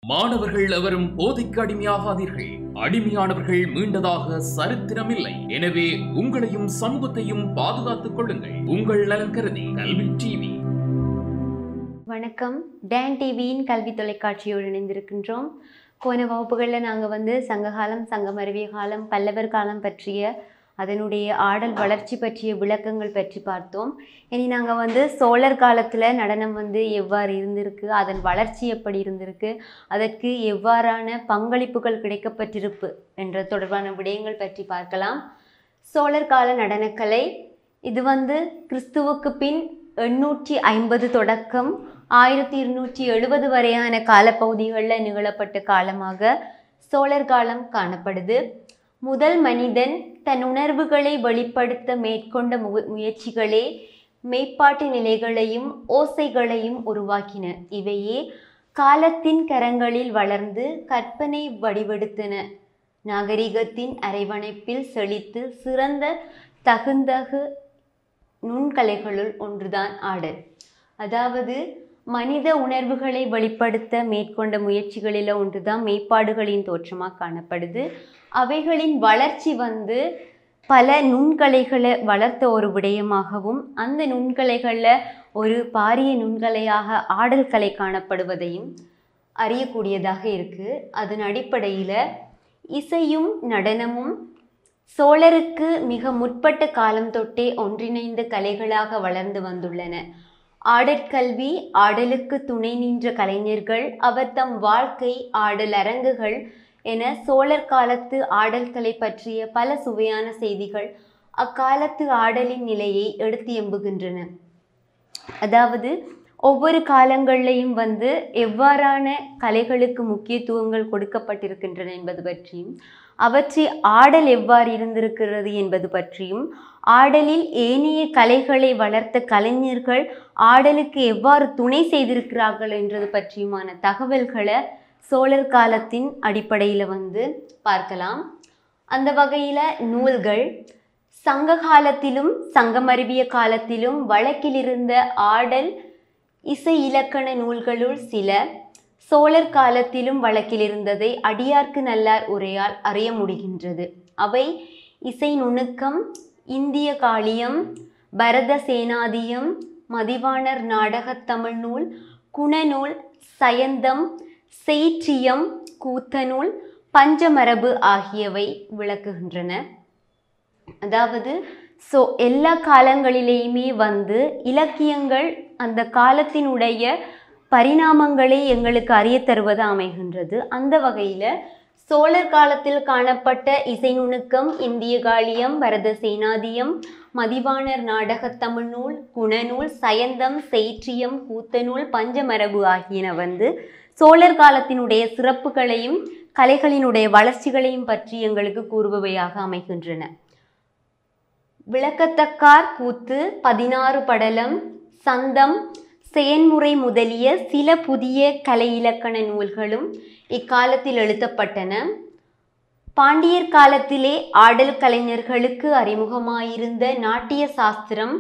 மாணவர்கள் எவரும் போதைக்கு அடிமையாகாதீர்கள். அடிமையானவர்கள் மீண்டதாக சரித்திரமில்லை. எனவே உங்களையும் சமூகத்தையும் பாதுகாத்துக் கொள்ளுங்கள். உங்கள் நலன் கருதி கல்வி டிவி. வணக்கம். டேன் டிவியின் கல்வி தொலைக்காட்சியோடு இணைந்திருக்கின்றோம். போன வகுப்புகளில் நாங்கள் சங்ககாலம், சங்கமருவிய காலம், பல்லவர் காலம் பற்றிய அதனுடைய ஆடல் வளர்ச்சி பற்றிய விளக்கங்கள் பற்றி பார்த்தோம். இனி நாங்கள் சோழர் காலத்தில் நடனம் எவ்வாறு இருந்திருக்கு, அதன் வளர்ச்சி எப்படி இருந்திருக்கு, அதற்கு எவ்வாறான பங்களிப்புகள் கிடைக்கப்பட்டிருப்பு என்ற தொடர்பான விடயங்கள் பற்றி பார்க்கலாம். சோழர் கால நடனக்கலை இது கிறிஸ்துவுக்கு பின் 850 தொடக்கம் 1270 வரையான காலப்பகுதிகளில் நிகழப்பட்ட காலமாக சோழர் காலம் காணப்படுது. முதல் மனிதன் தன் உணர்வுகளை வெளிப்படுத்த மேற்கொண்ட முயற்சிகளே மெய்ப்பாட்டு நிலைகளையும் ஓசைகளையும் உருவாக்கின. இவையே காலத்தின் கரங்களில் வளர்ந்து கற்பனை வடிவெடுத்தன. நாகரிகத்தின் அரவணைப்பில் செழித்து சிறந்த தகுந்தகு நுண்கலைகளுள் ஒன்றுதான் ஆடல். அதாவது மனித உணர்வுகளை வெளிப்படுத்த மேற்கொண்ட முயற்சிகளில் ஒன்றுதான் மெய்ப்பாடுகளின் தோற்றமாக காணப்படுது. அவைகளின் வளர்ச்சி பல நுண்கலைகளை வளர்த்த ஒரு விடயமாகவும் அந்த நுண்கலைகளில் ஒரு பாரிய நுண்கலையாக ஆடல் கலை காணப்படுவதையும் அறியக்கூடியதாக இருக்குது. அதன் அடிப்படையில் இசையும் நடனமும் சோழருக்கு மிக முற்பட்ட காலம் தொட்டே ஒன்றிணைந்த கலைகளாக வளர்ந்து வந்துள்ளன. ஆடற்கல்வி, ஆடலுக்கு துணை நின்ற கலைஞர்கள், அவர் தம் வாழ்க்கை, ஆடல் அரங்குகள் என சோழர் காலத்து ஆடல் கலை பற்றிய பல சுவையான செய்திகள் அக்காலத்து ஆடலின் நிலையை எடுத்து எம்புகின்றன. அதாவது ஒவ்வொரு காலங்கள்லையும் எவ்வாறான கலைகளுக்கு முக்கியத்துவங்கள் கொடுக்கப்பட்டிருக்கின்றன என்பது பற்றியும், அவற்றை ஆடல் எவ்வாறு இருந்திருக்கிறது என்பது பற்றியும், ஆடலில் ஏனைய கலைகளை வளர்த்த கலைஞர்கள் ஆடலுக்கு எவ்வாறு துணை செய்திருக்கிறார்கள் என்றது பற்றியுமான தகவல்களை சோழர் காலத்தின் அடிப்படையில் பார்க்கலாம். அந்த வகையில் நூல்கள் சங்க காலத்திலும் சங்கமருவிய காலத்திலும் வழக்கில் இருந்த ஆடல் இசை இலக்கண நூல்களுள் சில சோழர் காலத்திலும் வழக்கில் இருந்ததை அடியார்க்கு நல்லார் உரையால் அறிய முடிகின்றது. அவை இசை நுணுக்கம், இந்திய காளியம், பரத சேனாதியம், மதிவாணர் நாடகத் தமிழ் நூல், குணநூல், சயந்தம், செய்ற்றியம், கூத்தநூல், பஞ்சமரபு ஆகியவை விளக்குகின்றன. அதாவது எல்லா காலங்களிலேயுமே இலக்கியங்கள் அந்த காலத்தினுடைய பரிணாமங்களை எங்களுக்கு அறிய தருவது அமைகின்றது. அந்த வகையில் சோழர் காலத்தில் காணப்பட்ட இசை நுணுக்கம், இந்திய காளியம், பரத சேனாதியம், மதிவாணர் நாடகத் தமிழ் நூல், குணநூல், சயந்தம், செய்ற்றியம், கூத்தநூல், பஞ்சமரபு ஆகியன சோழர் காலத்தினுடைய சிறப்புகளையும் கலைகளினுடைய வளர்ச்சிகளையும் பற்றி எங்களுக்கு கூறுபவையாக அமைகின்றன. விளக்கத்தக்கார் கூத்து, 16 படலம், சந்தம், செயன்முறை முதலிய சில புதிய கலை இலக்கண நூல்களும் இக்காலத்தில் எழுதப்பட்டன. பாண்டியர் காலத்திலே ஆடல் கலைஞர்களுக்கு அறிமுகமாயிருந்த நாட்டிய சாஸ்திரம்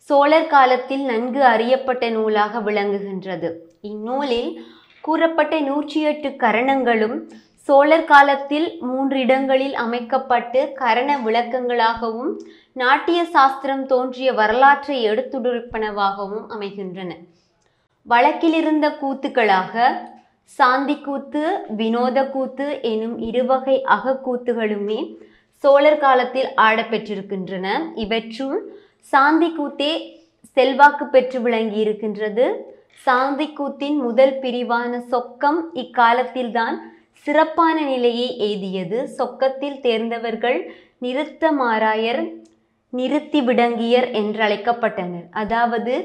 சோழர் காலத்தில் நன்கு அறியப்பட்ட நூலாக விளங்குகின்றது. இந்நூலில் கூறப்பட்ட 108 கரணங்களும் சோழர் காலத்தில் 3 இடங்களில் அமைக்கப்பட்டு கரண விளக்கங்களாகவும் நாட்டிய சாஸ்திரம் தோன்றிய வரலாற்றை எடுத்துரைப்பனவாகவும் அமைகின்றன. வழக்கிலிருந்த கூத்துக்களாக சாந்தி கூத்து, வினோத கூத்து எனும் இருவகை அகக்கூத்துகளுமே சோழர் காலத்தில் ஆடப்பெற்றிருக்கின்றன. இவற்றுள் சாந்தி கூத்தே செல்வாக்கு பெற்று விளங்கி இருக்கின்றது. சாந்தி கூத்தின் முதல் பிரிவான சொக்கம் இக்காலத்தில்தான் சிறப்பான நிலையை எய்தியது. சொக்கத்தில் தேர்ந்தவர்கள் நிறுத்தமாராயர், நிறுத்தி விடங்கியர் என்று அழைக்கப்பட்டனர். அதாவது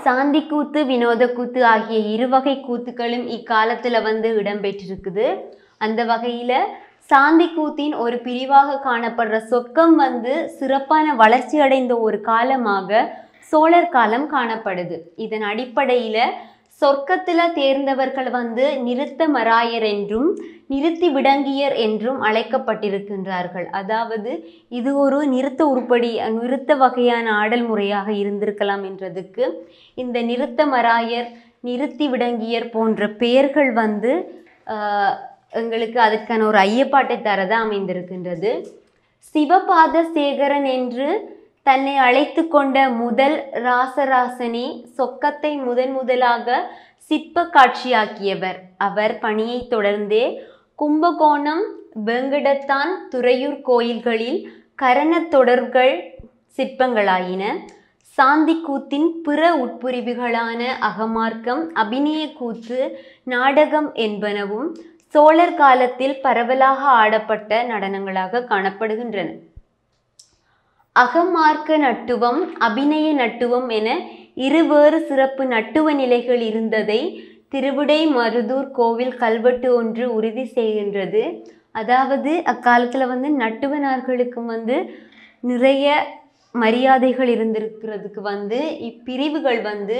சாந்தி கூத்து, வினோத கூத்து ஆகிய இருவகை கூத்துக்களும் இக்காலத்தில் இடம்பெற்றிருக்குது. அந்த வகையில் சாந்தி கூத்தின் ஒரு பிரிவாக காணப்படுற சொக்கம் சிறப்பான வளர்ச்சி அடைந்த ஒரு காலமாக சோழர் காலம் காணப்படுது. இதன் அடிப்படையில் சொர்க்கத்தில் தேர்ந்தவர்கள் நிறுத்த மராயர் என்றும் நிறுத்தி விடங்கியர் என்றும் அழைக்கப்பட்டிருக்கின்றார்கள். அதாவது இது ஒரு நிறுத்த வகையான ஆடல் முறையாக இருந்திருக்கலாம் என்றதுக்கு இந்த நிறுத்த மராயர், நிறுத்தி விடங்கியர் போன்ற பெயர்கள் வந்து எங்களுக்கு அதற்கான ஒரு ஐயப்பாட்டை தரதான் அமைந்திருக்கின்றது. சிவபாத சேகரன் என்று தன்னை அழைத்து கொண்ட முதல் ராசராசனே சொக்கத்தை முதலாக சிற்ப காட்சியாக்கியவர். அவர் பணியை தொடர்ந்தே கும்பகோணம், வேங்கடத்தான், துறையூர் கோயில்களில் கரணத் தொடர்கள் சிற்பங்களாயின. சாந்தி கூத்தின் பிற உட்பிரிவுகளான அகமார்க்கம், அபிநய கூத்து, நாடகம் என்பனவும் சோழர் காலத்தில் பரவலாக ஆடப்பட்ட நடனங்களாக காணப்படுகின்றன. அகமார்க்க நட்டுவம், அபிநய நட்டுவம் என இருவேறு சிறப்பு நட்டுவ நிலைகள் இருந்ததை திருவிடை மருதூர் கோவில் கல்வெட்டு ஒன்று உறுதி செய்கின்றது. அதாவது அக்காலத்தில் வந்து நட்டுவனார்களுக்கு வந்து நிறைய மரியாதைகள் இருந்திருக்கிறதுக்கு வந்து இப்பிரிவுகள் வந்து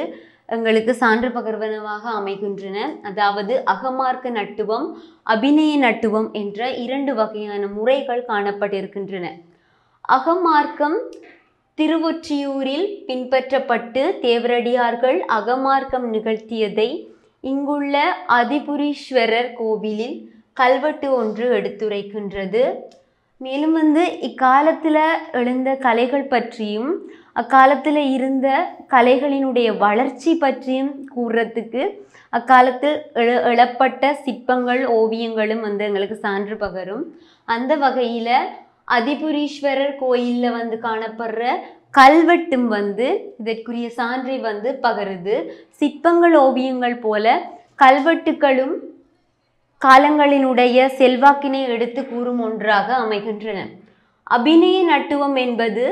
எங்களுக்கு சான்று பகர்வனவாக அமைகின்றன. அதாவது அகமார்க்க நட்டுவம், அபிநய நட்டுவம் என்ற 2 வகையான முறைகள் காணப்பட்டிருக்கின்றன. அகமார்க்கம் திருவொற்றியூரில் பின்பற்றப்பட்டு தேவரடியார்கள் அகமார்க்கம் நிகழ்த்தியதை இங்குள்ள அதிபுரீஸ்வரர் கோவிலில் கல்வெட்டு ஒன்று எடுத்துரைக்கின்றது. மேலும் வந்து இக்காலத்தில் எழுந்த கலைகள் பற்றியும் அக்காலத்தில் இருந்த கலைகளினுடைய வளர்ச்சி பற்றியும் கூறுறதுக்கு அக்காலத்தில் எழப்பட்ட சிற்பங்கள், ஓவியங்களும் வந்து எங்களுக்கு சான்று பகரும். அந்த வகையில் அதிபுரீஸ்வரர் கோயிலில் வந்து காணப்படுற கல்வெட்டும் வந்து இதற்குரிய சான்றை வந்து பகருது. சிற்பங்கள், ஓவியங்கள் போல கல்வெட்டுகளும் காலங்களினுடைய செல்வாக்கினை எடுத்து கூறும் ஒன்றாக அமைகின்றன. அபிநய நட்டுவம் என்பது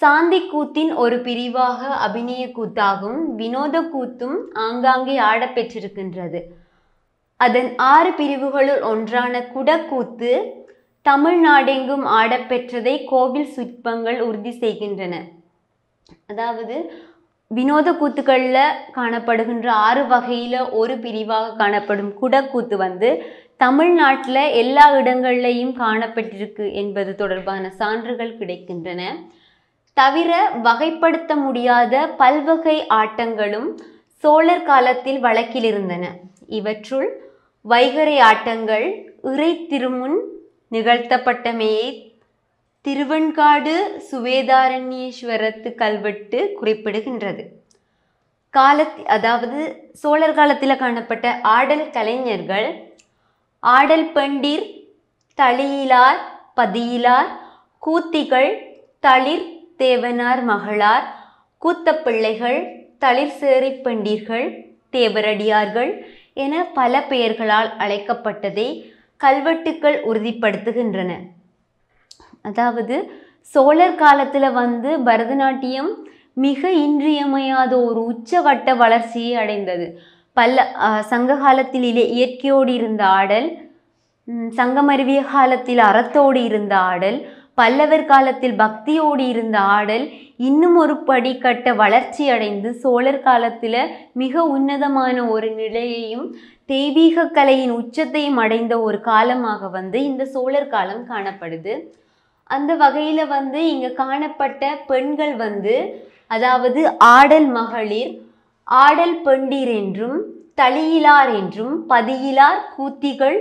சாந்தி கூத்தின் ஒரு பிரிவாக அபிநய கூத்தாகும். வினோத கூத்தும் ஆங்காங்கே ஆடப்பெற்றிருக்கின்றது. அதன் 6 பிரிவுகளுள் ஒன்றான குடக்கூத்து தமிழ்நாடெங்கும் ஆடப்பெற்றதை கோவில் சிற்பங்கள் உறுதி செய்கின்றன. அதாவது வினோத கூத்துக்களில் காணப்படுகின்ற 6 வகையில் ஒரு பிரிவாக காணப்படும் குடக்கூத்து வந்து தமிழ்நாட்டில் எல்லா இடங்கள்லையும் காணப்பட்டிருக்கு என்பது தொடர்பான சான்றுகள் கிடைக்கின்றன. தவிர வகைப்படுத்த முடியாத பல்வகை ஆட்டங்களும் சோழர் காலத்தில் வழக்கில் இருந்தன. இவற்றுள் வைகறை ஆட்டங்கள் இறை திருமுன் நிகழ்த்தப்பட்டமையை திருவெண்காடு சுவேதாரண்யேஸ்வரத்து கல்வெட்டு குறிப்பிடுகின்றது. அதாவது சோழர் காலத்தில் காணப்பட்ட ஆடல் கலைஞர்கள் ஆடல் பெண்டிர், தளியிலார், பதியிலார், கூத்திகள், தளிர் தேவனார் மகளார், கூத்தப்பிள்ளைகள், தளிர் சேரி பெண்டீர்கள், தேவரடியார்கள் என பல பெயர்களால் அழைக்கப்பட்டதை கல்வெட்டுக்கள் உறுதிப்படுத்துகின்றன. அதாவது சோழர் காலத்தில் வந்து பரதநாட்டியம் மிக இன்றியமையாத ஒரு உச்சகட்ட வளர்ச்சியை அடைந்தது. சங்க காலத்தில் இயற்கையோடு இருந்த ஆடல், சங்கமருவிய காலத்தில் அறத்தோடு இருந்த ஆடல், பல்லவர் காலத்தில் பக்தியோடு இருந்த ஆடல் இன்னும் ஒரு படிக்கட்ட வளர்ச்சி அடைந்து சோழர் காலத்தில் மிக உன்னதமான ஒரு நிலையையும் தெய்வீக கலையின் உச்சத்தையும் அடைந்த ஒரு காலமாக வந்து இந்த சோழர் காலம் காணப்படுது. அந்த வகையில் வந்து இங்கே காணப்பட்ட பெண்கள் வந்து அதாவது ஆடல் மகளிர், ஆடல் பெண்டீர் என்றும், தளியிலார் என்றும், பதியிலார், கூத்திகள்,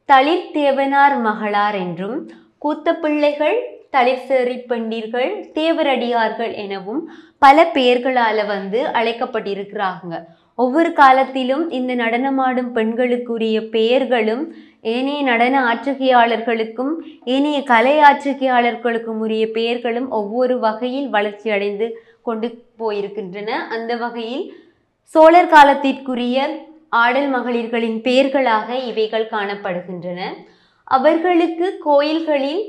தளிர் தேவனார் மகளார் என்றும், கூத்தப்பிள்ளைகள், தளிர் சேரி பெண்டீர்கள், தேவரடியார்கள் எனவும் பல பெயர்களால் வந்து அழைக்கப்பட்டிருக்கிறாங்க. ஒவ்வொரு காலத்திலும் இந்த நடனமாடும் பெண்களுக்குரிய பெயர்களும் ஏனைய நடன ஆற்றுகையாளர்களுக்கும் ஏனைய கலை ஆற்றுகையாளர்களுக்கும் உரிய பெயர்களும் ஒவ்வொரு வகையில் வளர்ச்சி அடைந்து கொண்டு போயிருக்கின்றன. அந்த வகையில் சோழர் காலத்திற்குரிய ஆடல் மகளிர்களின் பெயர்களாக இவைகள் காணப்படுகின்றன. அவர்களுக்கு கோயில்களில்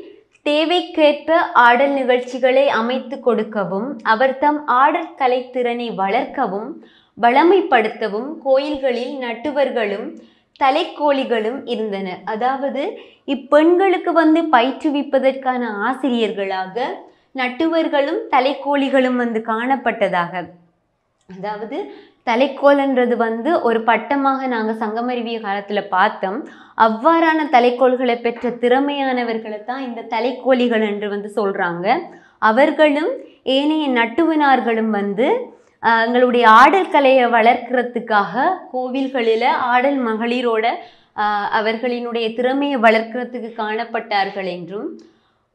தேவைக்கேற்ப ஆடல் நிகழ்ச்சிகளை அமைத்து கொடுக்கவும் அவர் தம் ஆடல் கலைத்திறனை வளர்க்கவும் வளமைப்படுத்தவும் கோயில்களில் நட்டுவர்களும் தலைக்கோழிகளும் இருந்தனர். அதாவது இப்பெண்களுக்கு வந்து பயிற்றுவிப்பதற்கான ஆசிரியர்களாக நட்டுவர்களும் தலைக்கோழிகளும் வந்து காணப்பட்டதாக. அதாவது தலைக்கோல்ன்றது வந்து ஒரு பட்டமாக நாங்கள் சங்கமருவிய காலத்தில் பார்த்தோம். அவ்வாறான தலைக்கோள்களை பெற்ற திறமையானவர்களை தான் இந்த தலைக்கோழிகள் என்று வந்து சொல்கிறாங்க. அவர்களும் ஏனைய நட்டுவனார்களும் வந்து எங்களுடைய ஆடல் கலையை வளர்க்கிறதுக்காக கோவில்களில் ஆடல் மகளிரோட அவர்களினுடைய திறமையை வளர்க்கிறதுக்கு காணப்பட்டார்கள் என்றும்,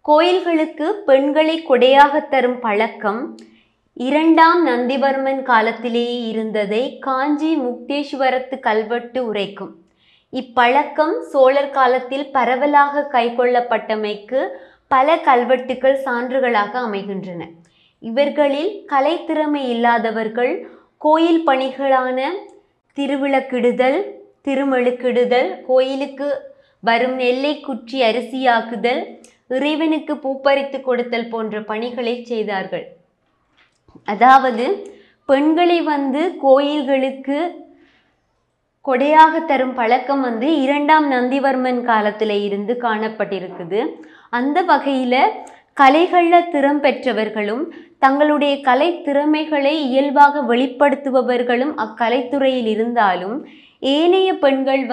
கோயில்களுக்கு பெண்களை கொடையாக தரும் பழக்கம் 2ஆம் நந்திவர்மன் காலத்திலேயே இருந்ததை காஞ்சி முக்தேஸ்வரத்து கல்வெட்டு உரைக்கும். இப்பழக்கம் சோழர் காலத்தில் பரவலாக கைக்கொள்ளப்பட்டமைக்கு பல கல்வெட்டுக்கள் சான்றுகளாக அமைகின்றன. இவர்களில் கலைத்திறமை இல்லாதவர்கள் கோயில் பணிகளான திருவிளக்கிடுதல், திருமெழுக்கிடுதல், கோயிலுக்கு வரும் நெல்லை குற்றி அரிசியாக்குதல், இறைவனுக்கு பூப்பறித்து கொடுத்தல் போன்ற பணிகளை செய்தார்கள். அதாவது பெண்களை கோயில்களுக்கு கொடையாக தரும் பழக்கம் 2ஆம் நந்திவர்மன் காலத்தில் இருந்து காணப்பட்டிருக்குது. அந்த வகையில் கலைகளில் திறம் பெற்றவர்களும் தங்களுடைய கலை திறமைகளை இயல்பாக வெளிப்படுத்துபவர்களும் அக்கலைத்துறையில் இருந்தாலும், ஏனைய பெண்கள்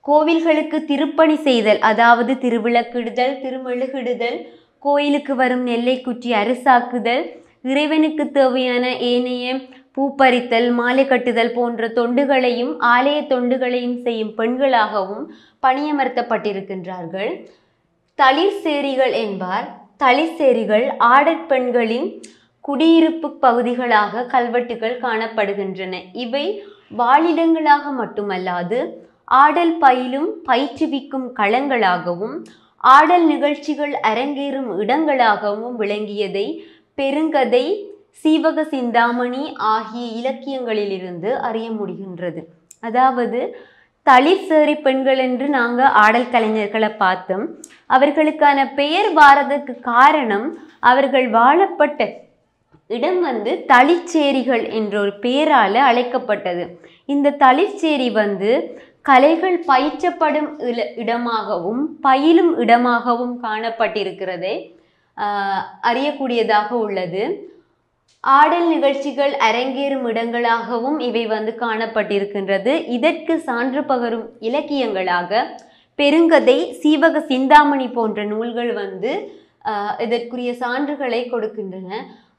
கோவில்களுக்கு திருப்பணி செய்தல், அதாவது திருவிளக்கிடுதல், திருமெழுகிடுதல், கோயிலுக்கு வரும் நெல்லை குற்றி அரிசாக்குதல், இறைவனுக்கு தேவையான ஏனைய பூப்பறித்தல், மாலை கட்டுதல் போன்ற தொண்டுகளையும் ஆலய தொண்டுகளையும் செய்யும் பெண்களாகவும் பணியமர்த்தப்பட்டிருக்கின்றார்கள். தளிர்சேரிகள் என்பார். தளிர்சேரிகள் ஆடற்பெண்களின் குடியிருப்பு பகுதிகளாக கல்வெட்டுகள் காணப்படுகின்றன. இவை வாழிடங்களாக மட்டுமல்லாது ஆடல் பயிலும் பயிற்றுவிக்கும் களங்களாகவும் ஆடல் நிகழ்ச்சிகள் அரங்கேறும் இடங்களாகவும் விளங்கியதை பெருங்கதை, சீவக சிந்தாமணி ஆகிய இலக்கியங்களிலிருந்து அறிய முடிகின்றது. அதாவது தளிர்சேரி பெண்கள் என்று நாங்கள் ஆடல் கலைஞர்களை பார்த்தோம். அவர்களுக்கான பெயர் வாரதுக்கு காரணம் அவர்கள் வாழப்பட்ட இடம் தளிர்ச்சேரிகள் என்ற ஒரு பெயரால் அழைக்கப்பட்டது. இந்த தளிர்ச்சேரி கலைகள் பயிற்றப்படும் இடமாகவும் பயிலும் இடமாகவும் காணப்பட்டிருக்கிறதை அறியக்கூடியதாக உள்ளது. ஆடல் நிகழ்ச்சிகள் அரங்கேறும் இடங்களாகவும் இவை காணப்பட்டிருக்கின்றது. இதற்கு சான்று பகரும் இலக்கியங்களாக பெருங்கதை, சீவக சிந்தாமணி போன்ற நூல்கள் இதற்குரிய சான்றுகளை கொடுக்கின்றன.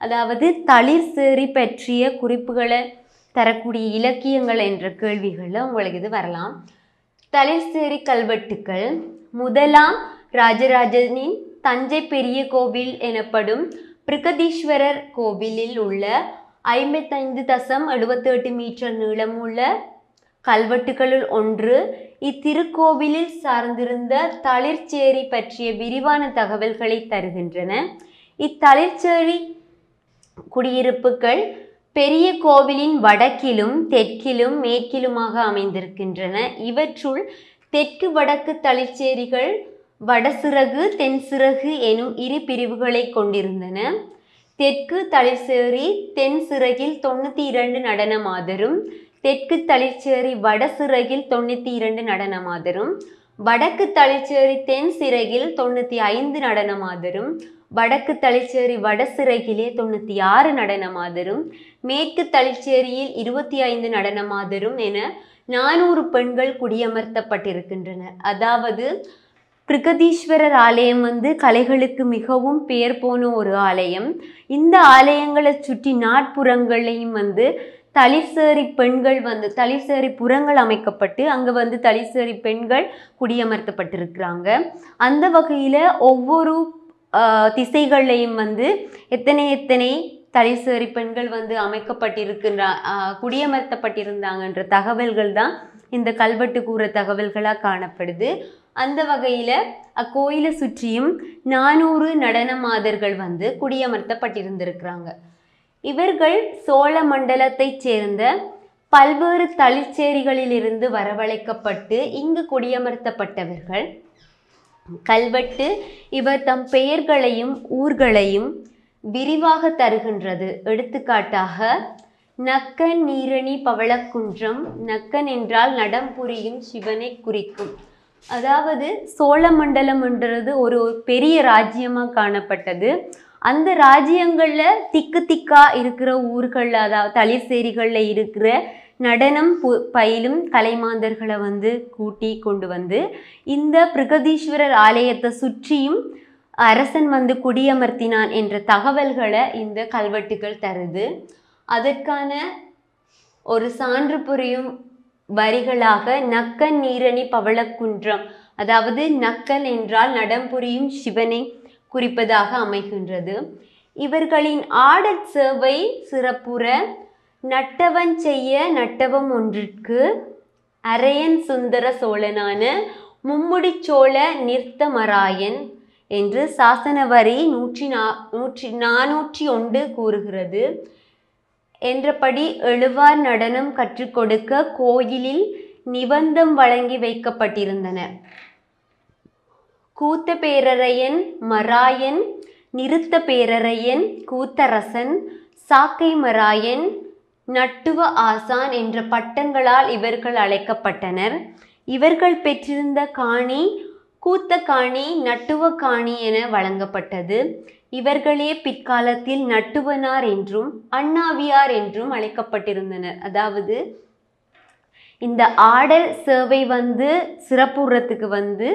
அதாவது தளிர்சேரி பற்றிய குறிப்புகளை தரக்கூடிய இலக்கியங்கள் என்ற கேள்விகளில் உங்களுக்கு இது வரலாம். தளிர்சேரி கல்வெட்டுக்கள் முதலாம் ராஜராஜனின் தஞ்சை பெரிய கோவில் எனப்படும் பிரகதீஸ்வரர் கோவிலில் உள்ள 55.78 மீட்டர் நீளமுள்ள கல்வெட்டுகளுள் ஒன்று இத்திருக்கோவிலில் சார்ந்திருந்த தளிர்ச்சேரி பற்றிய விரிவான தகவல்களை தருகின்றன. இத்தளிர்ச்சேரி குடியிருப்புகள் பெரிய கோவிலின் வடக்கிலும் தெற்கிலும் மேற்கிலுமாக அமைந்திருக்கின்றன. இவற்றுள் தெற்கு வடக்கு தளிர்ச்சேரிகள் வடசிறகு தென்சிறகு எனும் இரு பிரிவுகளை கொண்டிருந்தன. தெற்கு தளிர்ச்சேரி தென் சிறகில் 92 நடனமாதரும், தெற்கு தளிர்ச்சேரி வடசிறகில் 92 நடனமாதரும், வடக்கு தளிர்ச்சேரி தென் சிறகில் 95 நடனமாதரும், வடக்கு தளிர்ச்சேரி வடசிறகிலே 96 நடனமாதரும், மேற்கு தளிர்ச்சேரியில் 25 நடனமாதரும் என 400 பெண்கள் குடியமர்த்தப்பட்டிருக்கின்றனர். அதாவது பிரகதீஸ்வரர் ஆலயம் கலைகளுக்கு மிகவும் பெயர் போன ஒரு ஆலயம். இந்த ஆலயங்களை சுற்றி நாட்புறங்களையும் தளிர்சேரி பெண்கள் தளிர்சேரி புறங்கள் அமைக்கப்பட்டு அங்கே தளிர்சேரி பெண்கள் குடியமர்த்தப்பட்டிருக்கிறாங்க. அந்த வகையில் ஒவ்வொரு திசைகள்லையும் எத்தனை தளிர்சேரி பெண்கள் குடியமர்த்தப்பட்டிருந்தாங்கன்ற தகவல்கள் தான் இந்த கல்வெட்டு கூற தகவல்களாக காணப்படுது. அந்த வகையில் அக்கோயிலை சுற்றியும் 400 நடன மாதர்கள் குடியமர்த்தப்பட்டிருந்திருக்கிறாங்க. இவர்கள் சோழ மண்டலத்தைச் சேர்ந்த பல்வேறு தளிர்ச்சேரிகளிலிருந்து வரவழைக்கப்பட்டு இங்கு குடியமர்த்தப்பட்டவர்கள். கல்வெட்டு இவர் தம் பெயர்களையும் ஊர்களையும் விரிவாக தருகின்றது. எடுத்துக்காட்டாக நக்கன் நீரணி பவளக்குன்றம். நக்கன் என்றால் நடம் புரியும் சிவனை குறிக்கும். அதாவது சோழ மண்டலம் என்றது ஒரு பெரிய ராஜ்யமாக காணப்பட்டது. அந்த ராஜ்யங்களில் திக்கு திக்கா இருக்கிற ஊர்களில், அதாவது தளிர்சேரிகளில் இருக்கிற நடனம் பயிலும் கலைமாந்தர்களை கூட்டி கொண்டு இந்த பிரகதீஸ்வரர் ஆலயத்தை சுற்றியும் அரசன் குடியமர்த்தினான் என்ற தகவல்களை இந்த கல்வெட்டுகள் தருது. அதற்கான ஒரு சான்று புரியும் வரிகளாக நக்கன் நீரணி பவளக்குன்றம், அதாவது நக்கன் என்றால் நடம்புரியும் சிவனை குறிப்பதாக அமைகின்றது. இவர்களின் ஆடற் சேவை சிறப்புற நட்டவன் செய்ய நட்டவம் ஒன்றிற்கு அரையன் சுந்தர சோழனான மும்முடி சோழ நிர்த்தமராயன் என்று சாசன வரி 401 கூறுகிறது. என்றபடி எழுவார் நடனம் கற்றுக் கொடுக்க கோயிலில் நிபந்தம் வழங்கி வைக்கப்பட்டிருந்தனர். கூத்த பேரரையன், மராயன், நிறுத்த பேரரையன், கூத்தரசன், சாக்கை மராயன், நட்டுவ ஆசான் என்ற பட்டங்களால் இவர்கள் அழைக்கப்பட்டனர். இவர்கள் பெற்றிருந்த காணி கூத்த காணி, நட்டுவ காணி என வழங்கப்பட்டது. இவர்களே பிற்காலத்தில் நட்டுவனார் என்றும் அண்ணாவியார் என்றும் அழைக்கப்பட்டிருந்தனர். அதாவது இந்த ஆடல் சேவை சிறப்புறத்துக்கு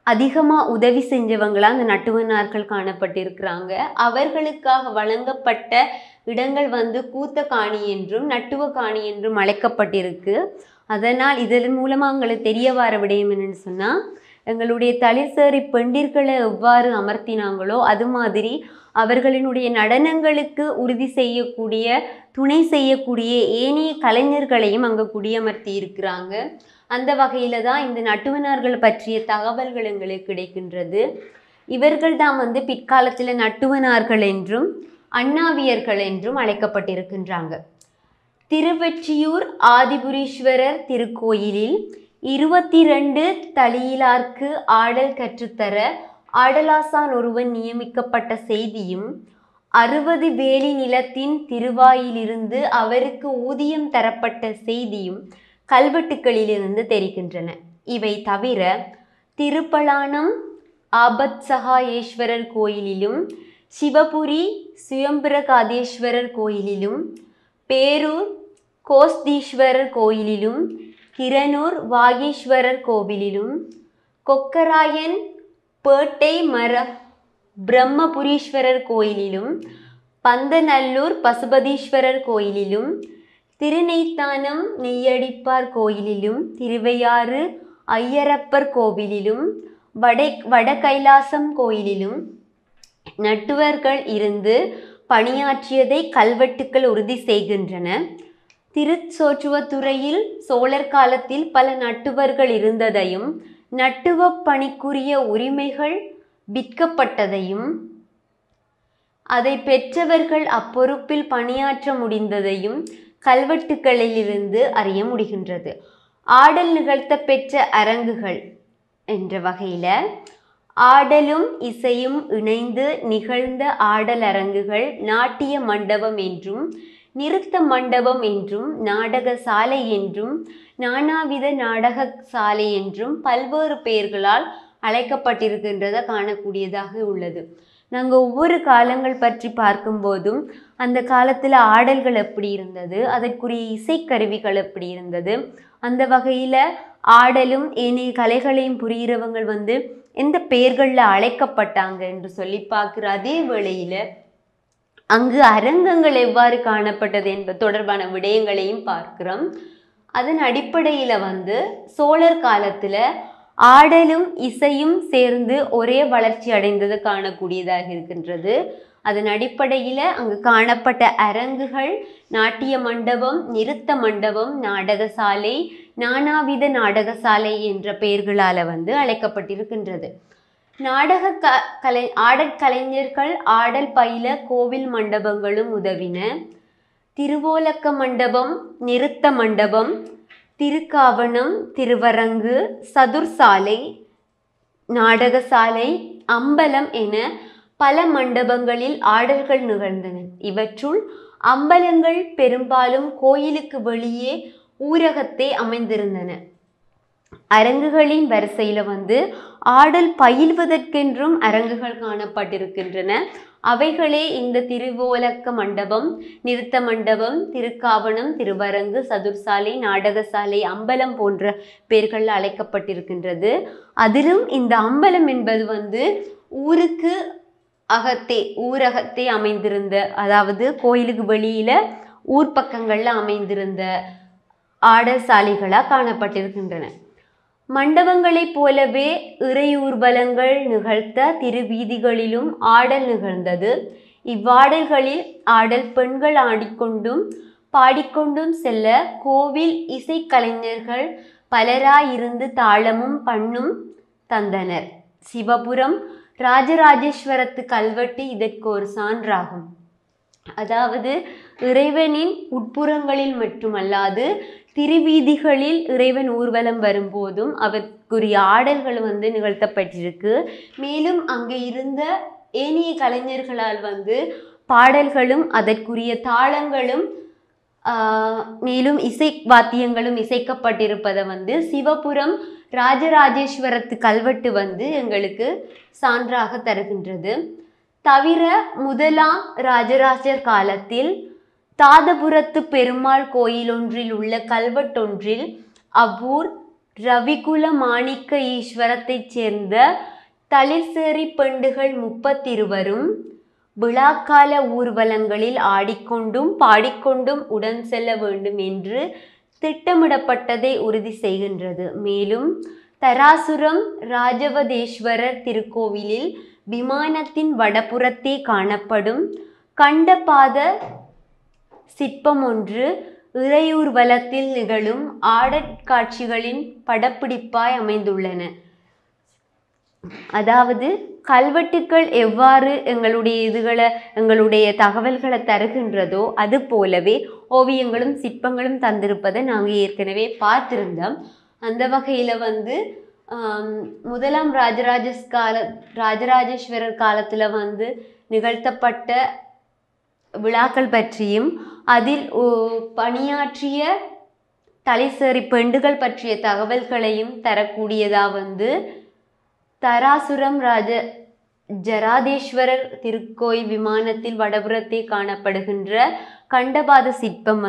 அதிகமாக உதவி செஞ்சவங்களாக அந்த நட்டுவனார்கள் காணப்பட்டிருக்கிறாங்க. அவர்களுக்காக வழங்கப்பட்ட இடங்கள் கூத்த காணி என்றும் நட்டுவ காணி என்றும் அழைக்கப்பட்டிருக்கு. அதனால் இதன் மூலமாக எங்களுக்கு தெரிய வர விடயம் என்னென்னு சொன்னால், எங்களுடைய தளிர்சேரி பெண்டிர்களை எவ்வாறு அமர்த்தினாங்களோ அது மாதிரி அவர்களினுடைய நடனங்களுக்கு உறுதி செய்யக்கூடிய துணை செய்யக்கூடிய ஏனைய கலைஞர்களையும் அங்கே குடியமர்த்தி இருக்கிறாங்க. அந்த வகையில் தான் இந்த நட்டுவனார்கள் பற்றிய தகவல்கள் எங்களுக்கு கிடைக்கின்றது. இவர்கள் தான் பிற்காலத்தில் நட்டுவனார்கள் என்றும் அண்ணாவியர்கள் என்றும் அழைக்கப்பட்டிருக்கின்றாங்க. திருவெற்றியூர் ஆதிபுரீஸ்வரர் திருக்கோயிலில் 22 தளியிலார்க்கு ஆடல் கற்றுத்தர ஆடலாசான் ஒருவன் நியமிக்கப்பட்ட செய்தியும் 60 வேலி நிலத்தின் திருவாயிலிருந்து அவருக்கு ஊதியம் தரப்பட்ட செய்தியும் கல்வெட்டுக்களிலிருந்து தெரிகின்றன. இவை தவிர திருப்பலானம் ஆபத்சகாயேஸ்வரர் கோயிலிலும், சிவபுரி சுயம்பிரகாதேஸ்வரர் கோயிலிலும், பேரூர் கோஸ்தீஸ்வரர் கோயிலிலும், கிரனூர் வாகீஸ்வரர் கோவிலிலும், கொக்கராயன் பேட்டை பிரம்மபுரீஸ்வரர் கோயிலிலும், பந்தநல்லூர் பசுபதீஸ்வரர் கோயிலிலும், திருநெய்த்தானம் நெய்யடிப்பார் கோயிலிலும், திருவையாறு ஐயரப்பர் கோவிலிலும், வட கைலாசம் கோயிலிலும் நட்டுவர்கள் இருந்து பணியாற்றியதை கல்வெட்டுக்கள் உறுதி செய்கின்றன. திருச்சோற்றுவத்துறையில் சோழர் காலத்தில் பல நட்டுவர்கள் இருந்ததையும், நட்டுவ பணிக்குரிய உரிமைகள் விற்கப்பட்டதையும், அதை பெற்றவர்கள் அப்பொறுப்பில் பணியாற்ற முடிந்ததையும் கல்வெட்டுக்களிலிருந்து அறிய முடிகின்றது. ஆடல் நிகழ்த்த பெற்ற அரங்குகள் என்ற வகையில் ஆடலும் இசையும் இணைந்து நிகழ்ந்த ஆடல் அரங்குகள் நாட்டிய மண்டபம் என்றும், நிறுத்த மண்டபம் என்றும், நாடக சாலை என்றும், நானாவித நாடக சாலை என்றும் பல்வேறு பெயர்களால் அழைக்கப்பட்டிருக்கின்றதை காணக்கூடியதாக உள்ளது. நாங்கள் ஒவ்வொரு காலங்கள் பற்றி பார்க்கும்போதும் அந்த காலத்தில் ஆடல்கள் எப்படி இருந்தது, அதற்குரிய இசைக்கருவிகள் எப்படி இருந்தது, அந்த வகையில் ஆடலும் ஏனைய கலைகளையும் புரிகிறவங்க எந்த பெயர்களில் அழைக்கப்பட்டாங்க என்று சொல்லி பார்க்குற அதே வேளையில் அங்கு அரங்கங்கள் எவ்வாறு காணப்பட்டது என்பது தொடர்பான விடயங்களையும் பார்க்கிறோம். அதன் அடிப்படையில் சோழர் காலத்தில் ஆடலும் இசையும் சேர்ந்து ஒரே வளர்ச்சி அடைந்தது காணக்கூடியதாக இருக்கின்றது. அதன் அடிப்படையில் அங்கு காணப்பட்ட அரங்குகள் நாட்டிய மண்டபம், நிறுத்த மண்டபம், நாடகசாலை, நானாவித நாடகசாலை என்ற பெயர்களால் அழைக்கப்பட்டிருக்கின்றது. ஆடற் கலைஞர்கள் ஆடல் பயில கோவில் மண்டபங்களும் உதவின. திருவோலக்க மண்டபம், நிறுத்த மண்டபம், திருக்காவணம், திருவரங்கு, சதுர்சாலை, நாடகசாலை, அம்பலம் என பல மண்டபங்களில் ஆடல்கள் நிகழ்ந்தன. இவற்றுள் அம்பலங்கள் பெரும்பாலும் கோயிலுக்கு வெளியே ஊரகத்தே அமைந்திருந்தன. அரங்குகளின் வரிசையில் ஆடல் பயில்வதற்கென்றும் அரங்குகள் காணப்பட்டிருக்கின்றன. அவைகளே இந்த திருவோலக்க மண்டபம், நிறுத்த மண்டபம், திருக்காவணம், திருவரங்கு, சதுர்சாலை, நாடகசாலை, அம்பலம் போன்ற பெயர்கள் அழைக்கப்பட்டிருக்கின்றது. அதிலும் இந்த அம்பலம் என்பது ஊரகத்தே அமைந்திருந்த, அதாவது கோயிலுக்கு வெளியில் ஊர் பக்கங்களில் அமைந்திருந்த ஆடல் சாலைகளாக காணப்பட்டிருக்கின்றன. மண்டபங்களைப் போலவே இறையூர்வலங்கள் நிகழ்த்த திருவீதிகளிலும் ஆடல் நிகழ்ந்தது. இவ்வாடல்களில் ஆடல் பெண்கள் ஆடிக்கொண்டும் பாடிக்கொண்டும் செல்ல கோவில் இசைக்கலைஞர்கள் பலராயிருந்து தாளமும் பண்ணும் தந்தனர். சிவபுரம் ராஜராஜேஸ்வரத்து கல்வெட்டு இதற்கு ஒரு சான்றாகும். அதாவது இறைவனின் உட்புறங்களில் மட்டுமல்லாது திருவீதிகளில் இறைவன் ஊர்வலம் வரும்போதும் அவருக்குரிய ஆடல்கள் நிகழ்த்தப்பட்டிருக்கு. மேலும் அங்கே இருந்த ஏனைய கலைஞர்களால் பாடல்களும் அதற்குரிய தாளங்களும் மேலும் இசை வாத்தியங்களும் இசைக்கப்பட்டிருப்பதை சிவபுரம் ராஜராஜேஸ்வரத்து கல்வெட்டு எங்களுக்கு சான்றாக தருகின்றது. தவிர முதலாம் ராஜராஜர் காலத்தில் தாதபுரத்து பெருமாள் கோயில் ஒன்றில் உள்ள கல்வெட்டொன்றில் அவ்வூர் ரவிகுல மாணிக்க ஈஸ்வரத்தைச் சேர்ந்த தளிர்சேரி பெண்டுகள் 32 விழாக்கால ஊர்வலங்களில் ஆடிக்கொண்டும் பாடிக்கொண்டும் உடன் செல்ல வேண்டும் என்று திட்டமிடப்பட்டதை உறுதி செய்கின்றது. மேலும் தராசுரம் ராஜவதேஸ்வரர் திருக்கோவிலில் விமானத்தின் வடபுறத்தே காணப்படும் கண்டபாத சிற்பம் ஒன்று இறையூர்வலத்தில் நிகழும் ஆடற்காட்சிகளின் படப்பிடிப்பாய் அமைந்துள்ளன. அதாவது கல்வெட்டுக்கள் எவ்வாறு எங்களுடைய தகவல்களை தருகின்றதோ அது போலவே ஓவியங்களும் சிற்பங்களும் தந்திருப்பதை நாங்கள் ஏற்கனவே பார்த்திருந்தோம். அந்த வகையில் முதலாம் ராஜராஜேஸ்வரர் காலத்தில் நிகழ்த்தப்பட்ட விழாக்கள் பற்றியும் அதில் பணியாற்றிய தலைசேரி பெண்டுகள் பற்றிய தகவல்களையும் தரக்கூடியதா தராசுரம் ஜராதேஸ்வரர் திருக்கோயில் விமானத்தில் வடபுறத்தே காணப்படுகின்ற கண்டபாத சிற்பம்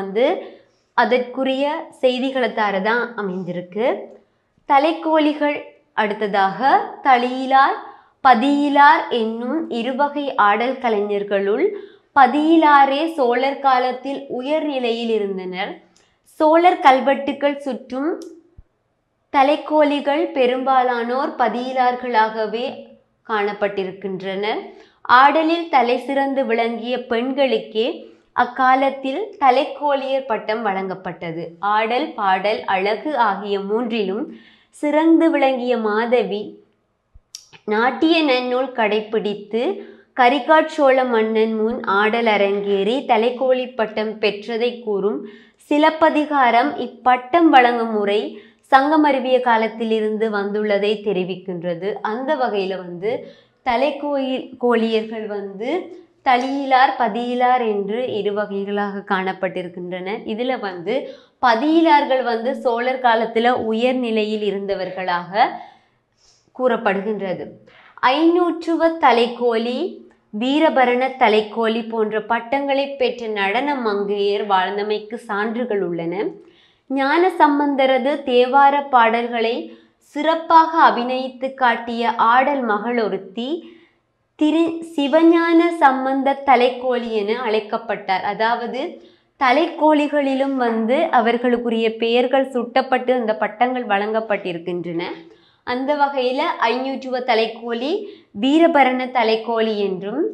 அதற்குரிய செய்திகளை தரதான் அமைந்திருக்கு. தலைக்கோழிகள் அடுத்ததாக தளியிலார் பதியிலார் என்னும் இருவகை ஆடல் கலைஞர்களுள் பதியிலாரே சோழர் காலத்தில் உயர்நிலையில் இருந்தனர். சோழர் கல்வெட்டுக்கள் சுற்றும் தலைக்கோழிகள் பெரும்பாலானோர் பதியிலார்களாகவே காணப்பட்டிருக்கின்றனர். ஆடலில் தலை சிறந்து விளங்கிய பெண்களுக்கே அக்காலத்தில் தலைக்கோழியர் பட்டம் வழங்கப்பட்டது. ஆடல் பாடல் அழகு ஆகிய மூன்றிலும் சிறந்து விளங்கிய மாதவி நாட்டிய நன்னூல் கடைப்பிடித்து கரிகாட்சோழ மன்னன் முன் ஆடல் அரங்கேறி தலைக்கோழி பட்டம் பெற்றதை கூறும் சிலப்பதிகாரம் இப்பட்டம் வழங்கும் முறை சங்கமருவிய காலத்திலிருந்து வந்துள்ளதை தெரிவிக்கின்றது. அந்த வகையில் தலைக்கோழியர்கள் தளியிலார் பதியிலார் என்று இரு வகைகளாக காணப்பட்டிருக்கின்றனர். இதில் பதியிலார்கள் சோழர் காலத்தில் உயர்நிலையில் இருந்தவர்களாக கூறப்படுகின்றது. ஐநூற்றுவ தலைக்கோழி வீரபரண தலைக்கோழி போன்ற பட்டங்களை பெற்ற நடன மங்கையர் வாழ்ந்தமைக்கு சான்றுகள் உள்ளன. ஞான சம்பந்தரது தேவார பாடல்களை சிறப்பாக அபிநயித்து காட்டிய ஆடல் மகள் ஒருத்தி சிவஞான சம்பந்த தலைக்கோழி என அழைக்கப்பட்டார். அதாவது தலைக்கோழிகளிலும் அவர்களுக்குரிய பெயர்கள் சுட்டப்பட்டு அந்த பட்டங்கள் வழங்கப்பட்டிருக்கின்றன. அந்த வகையில் ஐநூற்றுவ தலைக்கோழி வீரபரண தலைக்கோழி என்றும்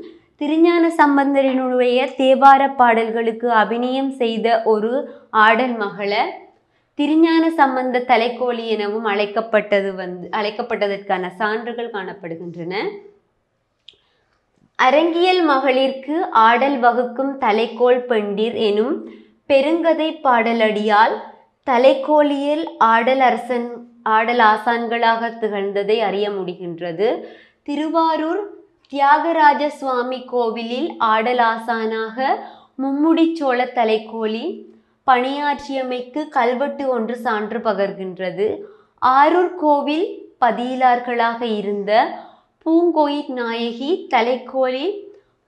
திருஞான சம்பந்தரினுடைய தேவார பாடல்களுக்கு அபிநயம் செய்த ஒரு ஆடல் மகளை திருஞான சம்பந்த தலைக்கோழி எனவும் அழைக்கப்பட்டதற்கான சான்றுகள் காணப்படுகின்றன. அரங்கியல் மகளிர்க்கு ஆடல் வகுக்கும் தலைக்கோள் பெண்டிர் எனும் பெருங்கதை பாடலடியால் தலைக்கோழியில் ஆடல் ஆசான்களாக திகழ்ந்ததை அறிய முடிகின்றது. திருவாரூர் தியாகராஜ சுவாமி கோவிலில் ஆடல் ஆசானாக மும்முடி சோழ தலைக்கோழி பணியாற்றியமைக்கு கல்வெட்டு ஒன்று சான்று பகர்கின்றது. ஆரூர் கோவில் பதியிலார்களாக இருந்த பூங்கோயிற் நாயகி தலைக்கோழி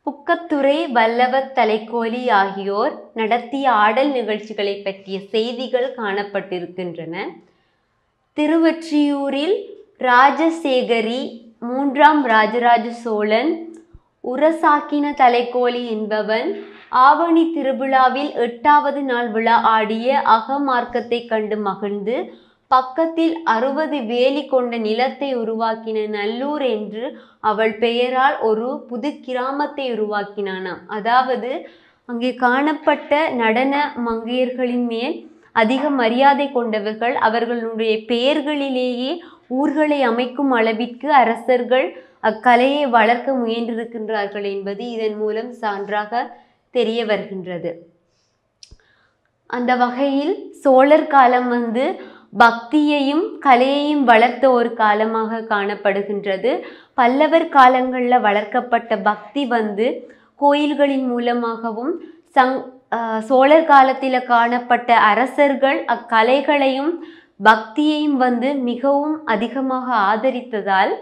புக்கத்துறை வல்லவ தலைக்கோழி ஆகியோர் நடத்திய ஆடல் நிகழ்ச்சிகளை பற்றிய செய்திகள் காணப்பட்டிருக்கின்றன. திருவொற்றியூரில் ராஜசேகரி 3ஆம் ராஜராஜ சோழன் உரசாக்கின தலைக்கோழி என்பவன் ஆவணி திருவிழாவில் 8வது நாள் விழா ஆடிய அகமார்க்கத்தை கண்டு மகிழ்ந்து பக்கத்தில் 60 வேலி கொண்ட நிலத்தை உருவாக்கின நல்லூர் என்று அவள் பெயரால் ஒரு புது கிராமத்தை உருவாக்கினானாம். அதாவது அங்கே காணப்பட்ட நடன மங்கையர்களின் மேல் அதிக மரியாதை கொண்டவர்கள், அவர்களுடைய பெயர்களிலேயே ஊர்களை அமைக்கும் அளவிற்கு அரசர்கள் அக்கலையை வளர்க்க முயன்றிருக்கின்றார்கள் என்பது இதன் மூலம் சான்றாக தெரிய வருகின்றது. அந்த வகையில் சோழர் காலம் பக்தியையும் கலையையும் வளர்த்த ஒரு காலமாக காணப்படுகின்றது. பல்லவர் காலங்களில் வளர்க்கப்பட்ட பக்தி கோயில்களின் மூலமாகவும் சோழர் காலத்தில் காணப்பட்ட அரசர்கள் அக்கலைகளையும் பக்தியையும் மிகவும் அதிகமாக ஆதரித்ததால்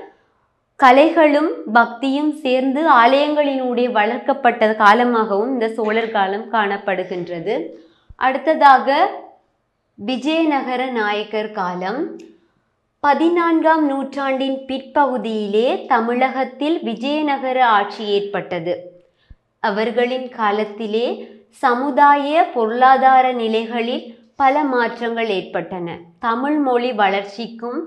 கலைகளும் பக்தியும் சேர்ந்து ஆலயங்களினுடைய வளர்க்கப்பட்ட காலமாகவும் இந்த சோழர் காலம் காணப்படுகின்றது. அடுத்ததாக விஜயநகர நாயக்கர் காலம். 14ஆம் நூற்றாண்டின் பிற்பகுதியிலே தமிழகத்தில் விஜயநகர ஆட்சி ஏற்பட்டது. அவர்களின் காலத்திலே சமுதாய பொருளாதார நிலைகளில் பல மாற்றங்கள் ஏற்பட்டன. தமிழ் மொழி வளர்ச்சிக்கும்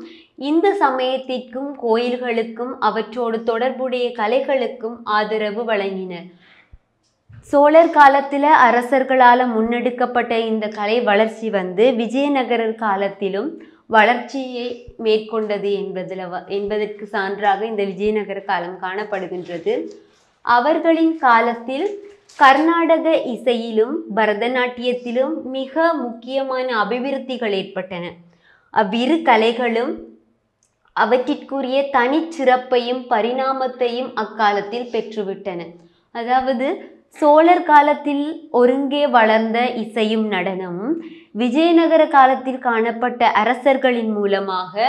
இந்து சமயத்திற்கும் கோயில்களுக்கும் அவற்றோடு தொடர்புடைய கலைகளுக்கும் ஆதரவு வழங்கினர். சோழர் காலத்தில் அரசர்களால் முன்னெடுக்கப்பட்ட இந்த கலை வளர்ச்சி விஜயநகரர் காலத்திலும் வளர்ச்சியை மேற்கொண்டது என்பதற்கு சான்றாக இந்த விஜயநகர காலம் காணப்படுகின்றது. அவர்களின் காலத்தில் கர்நாடக இசையிலும் பரதநாட்டியத்திலும் மிக முக்கியமான அபிவிருத்திகள் ஏற்பட்டன. அவ்விரு கலைகளும் அவற்றிற்குரிய தனிச்சிறப்பையும் பரிணாமத்தையும் அக்காலத்தில் பெற்றுவிட்டன. அதாவது சோழர் காலத்தில் ஒருங்கே வளர்ந்த இசையும் நடனமும் விஜயநகர காலத்தில் காணப்பட்ட அரசர்களின் மூலமாக